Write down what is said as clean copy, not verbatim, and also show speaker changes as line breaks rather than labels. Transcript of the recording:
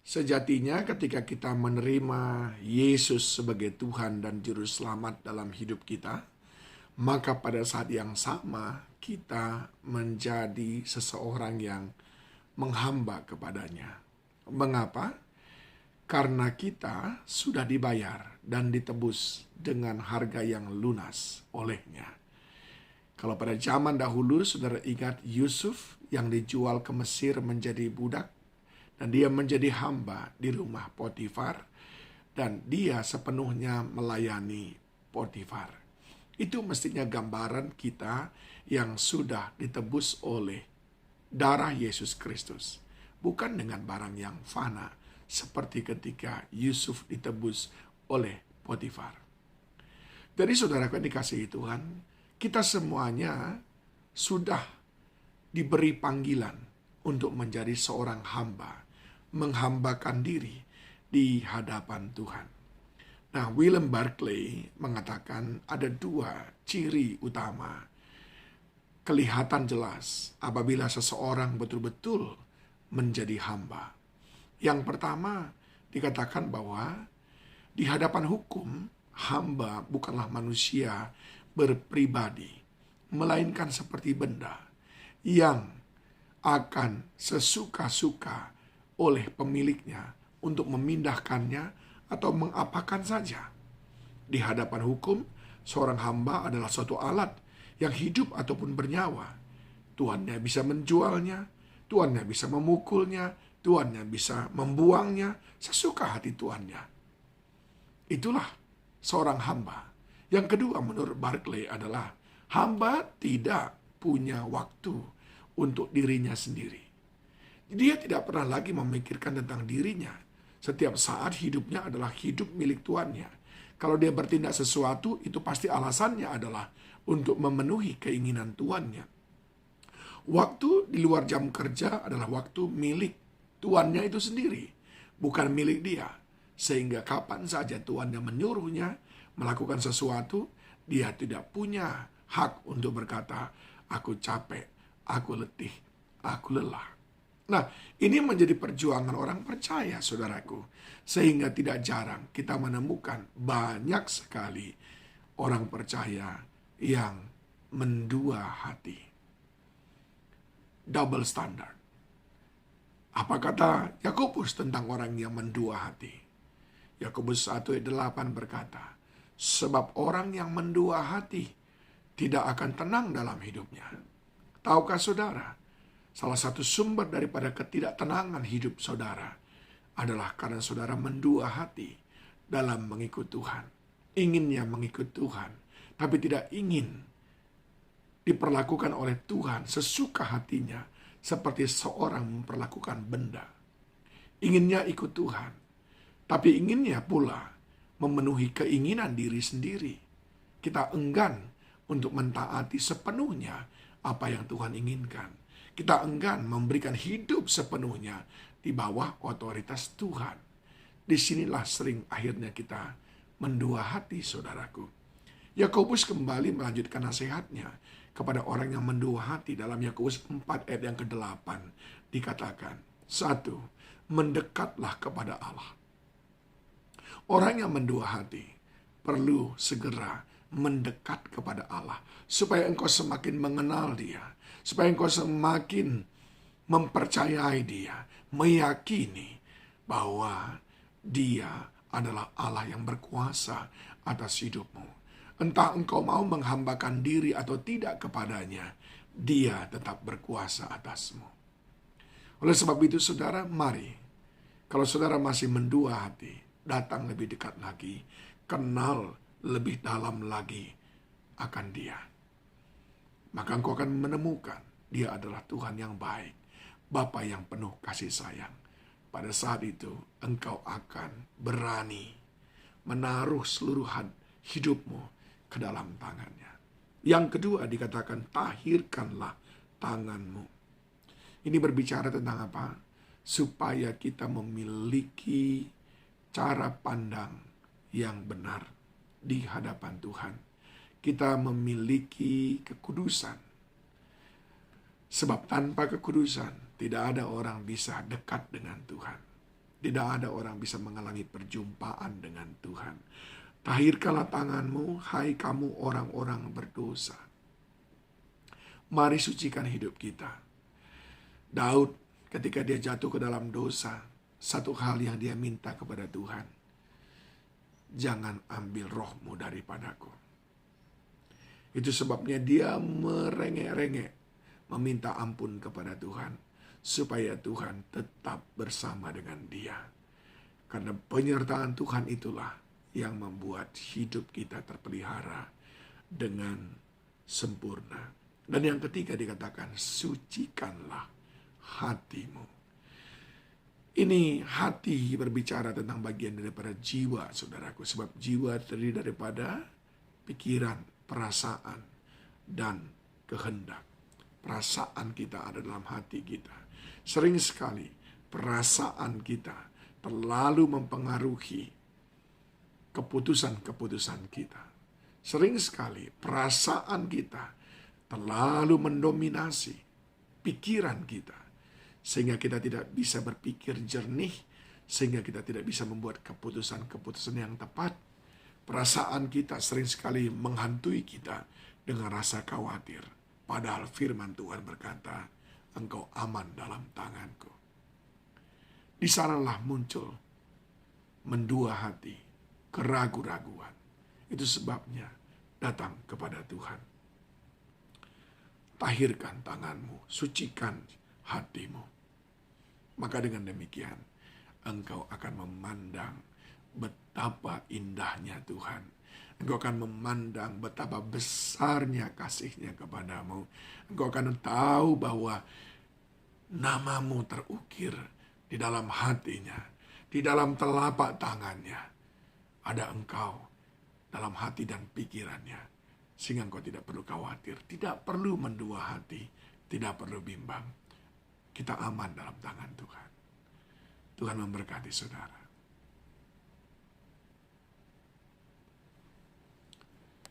Sejatinya ketika kita menerima Yesus sebagai Tuhan dan Juru Selamat dalam hidup kita, maka pada saat yang sama kita menjadi seseorang yang menghamba kepadanya. Mengapa? Karena kita sudah dibayar dan ditebus dengan harga yang lunas olehnya. Kalau pada zaman dahulu, saudara ingat Yusuf yang dijual ke Mesir menjadi budak, dan dia menjadi hamba di rumah Potifar, dan dia sepenuhnya melayani Potifar. Itu mestinya gambaran kita yang sudah ditebus oleh darah Yesus Kristus, bukan dengan barang yang fana, seperti ketika Yusuf ditebus oleh Potifar. Jadi saudaraku yang dikasihi Tuhan, kita semuanya sudah diberi panggilan untuk menjadi seorang hamba, menghambakan diri di hadapan Tuhan. Nah, William Barclay mengatakan ada dua ciri utama kelihatan jelas apabila seseorang betul-betul menjadi hamba. Yang pertama, dikatakan bahwa di hadapan hukum, hamba bukanlah manusia berpribadi, melainkan seperti benda yang akan sesuka-suka oleh pemiliknya untuk memindahkannya atau mengapakan saja. Di hadapan hukum, seorang hamba adalah suatu alat yang hidup ataupun bernyawa. Tuannya bisa menjualnya, tuannya bisa memukulnya, tuannya bisa membuangnya sesuka hati tuannya. Itulah seorang hamba. Yang kedua menurut Barclay adalah hamba tidak punya waktu untuk dirinya sendiri. Dia tidak pernah lagi memikirkan tentang dirinya. Setiap saat hidupnya adalah hidup milik tuannya. Kalau dia bertindak sesuatu, itu pasti alasannya adalah untuk memenuhi keinginan tuannya. Waktu di luar jam kerja adalah waktu milik tuannya itu sendiri, bukan milik dia. Sehingga kapan saja tuannya menyuruhnya melakukan sesuatu, dia tidak punya hak untuk berkata, aku capek, aku letih, aku lelah. Nah, ini menjadi perjuangan orang percaya, saudaraku. Sehingga tidak jarang kita menemukan banyak sekali orang percaya yang mendua hati. Double standard. Apa kata Yakobus tentang orang yang mendua hati? Yakobus 1 ayat 8 berkata, sebab orang yang mendua hati tidak akan tenang dalam hidupnya. Tahukah saudara, salah satu sumber daripada ketidaktenangan hidup saudara adalah karena saudara mendua hati dalam mengikut Tuhan. Inginnya mengikut Tuhan, tapi tidak ingin diperlakukan oleh Tuhan sesuka hatinya seperti seorang memperlakukan benda. Inginnya ikut Tuhan, tapi inginnya pula memenuhi keinginan diri sendiri. Kita enggan untuk mentaati sepenuhnya apa yang Tuhan inginkan. Kita enggan memberikan hidup sepenuhnya di bawah otoritas Tuhan. Disinilah sering akhirnya kita mendua hati, saudaraku. Yakobus kembali melanjutkan nasihatnya kepada orang yang mendua hati dalam Yakobus 4 ayat yang ke-8. Dikatakan, 1. Mendekatlah kepada Allah. Orang yang mendua hati perlu segera mendekat kepada Allah, supaya engkau semakin mengenal Dia, supaya engkau semakin mempercayai Dia, meyakini bahwa Dia adalah Allah yang berkuasa atas hidupmu. Entah engkau mau menghambakan diri atau tidak kepadanya, Dia tetap berkuasa atasmu. Oleh sebab itu, saudara, mari, kalau saudara masih mendua hati, datang lebih dekat lagi, kenal lebih dalam lagi akan Dia. Maka engkau akan menemukan Dia adalah Tuhan yang baik, Bapa yang penuh kasih sayang. Pada saat itu, engkau akan berani menaruh seluruh hidupmu ke dalam tangannya. Yang kedua dikatakan, tahirkanlah tanganmu. Ini berbicara tentang apa? Supaya kita memiliki cara pandang yang benar di hadapan Tuhan. Kita memiliki kekudusan. Sebab tanpa kekudusan, tidak ada orang bisa dekat dengan Tuhan. Tidak ada orang bisa menghalangi perjumpaan dengan Tuhan. Tahirkanlah tanganmu, hai kamu orang-orang berdosa. Mari sucikan hidup kita. Daud ketika dia jatuh ke dalam dosa, satu hal yang dia minta kepada Tuhan, jangan ambil rohmu daripadaku. Itu sebabnya dia merengek-rengek meminta ampun kepada Tuhan, supaya Tuhan tetap bersama dengan dia. Karena penyertaan Tuhan itulah yang membuat hidup kita terpelihara dengan sempurna. Dan yang ketiga dikatakan, sucikanlah hatimu. Ini hati berbicara tentang bagian daripada jiwa, saudaraku. Sebab jiwa terdiri daripada pikiran, perasaan, dan kehendak. Perasaan kita ada dalam hati kita. Sering sekali perasaan kita terlalu mempengaruhi keputusan-keputusan kita. Sering sekali perasaan kita terlalu mendominasi pikiran kita, sehingga kita tidak bisa berpikir jernih, sehingga kita tidak bisa membuat keputusan-keputusan yang tepat. Perasaan kita sering sekali menghantui kita dengan rasa khawatir. Padahal firman Tuhan berkata, engkau aman dalam tanganku. Di sanalah muncul mendua hati, keraguan-raguan. Itu sebabnya datang kepada Tuhan. Tahirkan tanganmu, sucikan hatimu. Maka dengan demikian, engkau akan memandang betapa indahnya Tuhan. Engkau akan memandang betapa besarnya kasih-Nya kepadamu. Engkau akan tahu bahwa namamu terukir di dalam hatinya, di dalam telapak tangannya. Ada engkau dalam hati dan pikirannya. Sehingga engkau tidak perlu khawatir, tidak perlu mendua hati, tidak perlu bimbang. Kita aman dalam tangan Tuhan. Tuhan memberkati saudara.